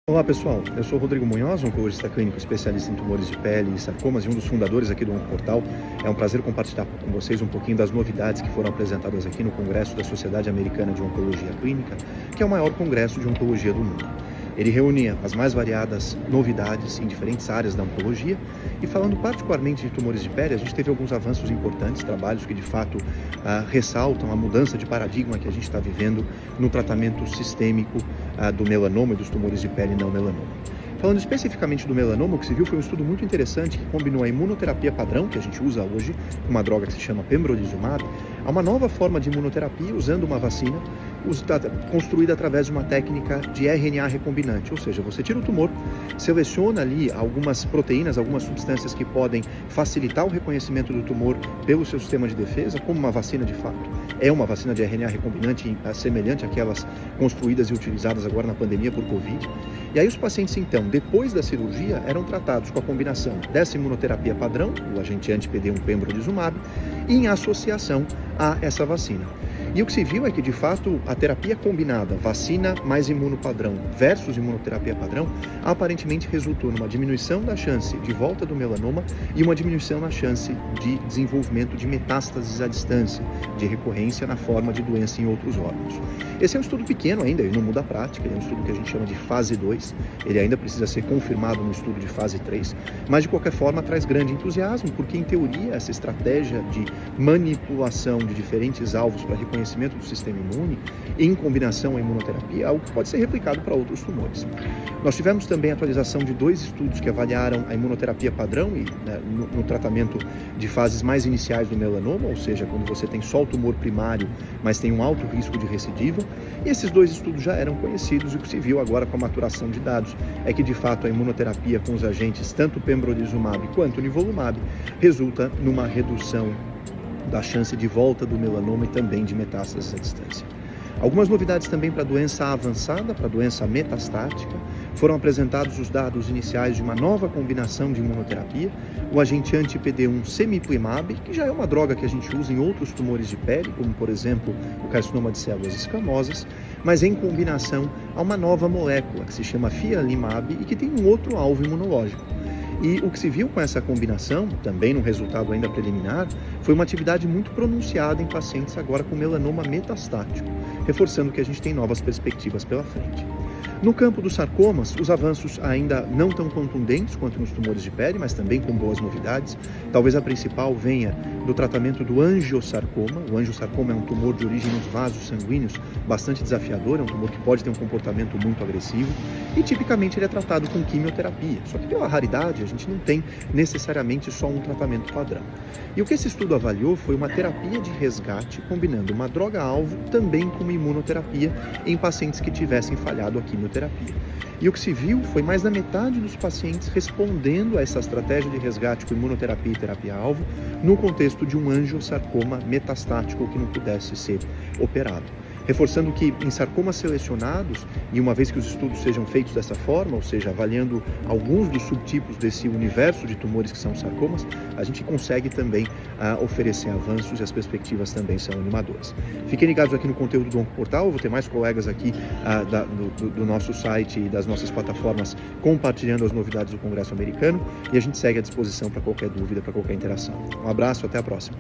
Olá pessoal, eu sou o Rodrigo Munhoz, oncologista clínico especialista em tumores de pele e sarcomas e um dos fundadores aqui do Oncoportal. É um prazer compartilhar com vocês um pouquinho das novidades que foram apresentadas aqui no Congresso da Sociedade Americana de Oncologia Clínica, que é o maior congresso de oncologia do mundo. Ele reunia as mais variadas novidades em diferentes áreas da oncologia e falando particularmente de tumores de pele, a gente teve alguns avanços importantes, trabalhos que de fato ressaltam a mudança de paradigma que a gente está vivendo no tratamento sistêmico do melanoma e dos tumores de pele não melanoma. Falando especificamente do melanoma, o que se viu foi um estudo muito interessante que combinou a imunoterapia padrão, que a gente usa hoje, uma droga que se chama pembrolizumab, a uma nova forma de imunoterapia usando uma vacina construída através de uma técnica de RNA recombinante, ou seja, você tira o tumor, seleciona ali algumas proteínas, algumas substâncias que podem facilitar o reconhecimento do tumor pelo seu sistema de defesa, como uma vacina de fato. É uma vacina de RNA recombinante semelhante àquelas construídas e utilizadas agora na pandemia por Covid. E aí os pacientes, então, depois da cirurgia, eram tratados com a combinação dessa imunoterapia padrão, o agente anti-PD1 pembrolizumab, em associação a essa vacina. E o que se viu é que, de fato, a terapia combinada, vacina mais imunopadrão versus imunoterapia padrão, aparentemente resultou numa diminuição da chance de volta do melanoma e uma diminuição na chance de desenvolvimento de metástases à distância, de recorrência na forma de doença em outros órgãos. Esse é um estudo pequeno ainda, ele não muda a prática, ele é um estudo que a gente chama de fase 2, ele ainda precisa ser confirmado no estudo de fase 3, mas de qualquer forma traz grande entusiasmo, porque em teoria essa estratégia de manipulação de diferentes alvos para reconhecimento do sistema imune, em combinação à imunoterapia, é algo que pode ser replicado para outros tumores. Nós tivemos também a atualização de 2 estudos que avaliaram a imunoterapia padrão e, no tratamento de fases mais iniciais do melanoma, ou seja, quando você tem só o tumor primário, mas tem um alto risco de recidiva, e esses 2 estudos já eram conhecidos e o que se viu agora com a maturação de dados é que, de fato, a imunoterapia com os agentes tanto pembrolizumab quanto nivolumab resulta numa redução da chance de volta do melanoma e também de metástases à distância. Algumas novidades também para a doença avançada, para a doença metastática. Foram apresentados os dados iniciais de uma nova combinação de imunoterapia, o agente anti-PD1 cemiplimab, que já é uma droga que a gente usa em outros tumores de pele, como por exemplo o carcinoma de células escamosas, mas em combinação a uma nova molécula que se chama fianlimab e que tem um outro alvo imunológico. E o que se viu com essa combinação, também num resultado ainda preliminar, foi uma atividade muito pronunciada em pacientes agora com melanoma metastático, reforçando que a gente tem novas perspectivas pela frente. No campo dos sarcomas, os avanços ainda não tão contundentes quanto nos tumores de pele, mas também com boas novidades. Talvez a principal venha do tratamento do angiosarcoma. O angiosarcoma é um tumor de origem nos vasos sanguíneos bastante desafiador, é um tumor que pode ter um comportamento muito agressivo e tipicamente ele é tratado com quimioterapia. Só que pela raridade, a gente não tem necessariamente só um tratamento padrão. E o que esse estudo avaliou foi uma terapia de resgate combinando uma droga-alvo também com uma imunoterapia em pacientes que tivessem falhado a quimioterapia. E o que se viu foi mais da metade dos pacientes respondendo a essa estratégia de resgate com imunoterapia e terapia-alvo no contexto de um angiosarcoma metastático que não pudesse ser operado. Reforçando que em sarcomas selecionados, e uma vez que os estudos sejam feitos dessa forma, ou seja, avaliando alguns dos subtipos desse universo de tumores que são sarcomas, a gente consegue também oferecer avanços e as perspectivas também são animadoras. Fiquem ligados aqui no conteúdo do Oncoportal, eu vou ter mais colegas aqui do nosso site e das nossas plataformas compartilhando as novidades do Congresso Americano e a gente segue à disposição para qualquer dúvida, para qualquer interação. Um abraço, até a próxima.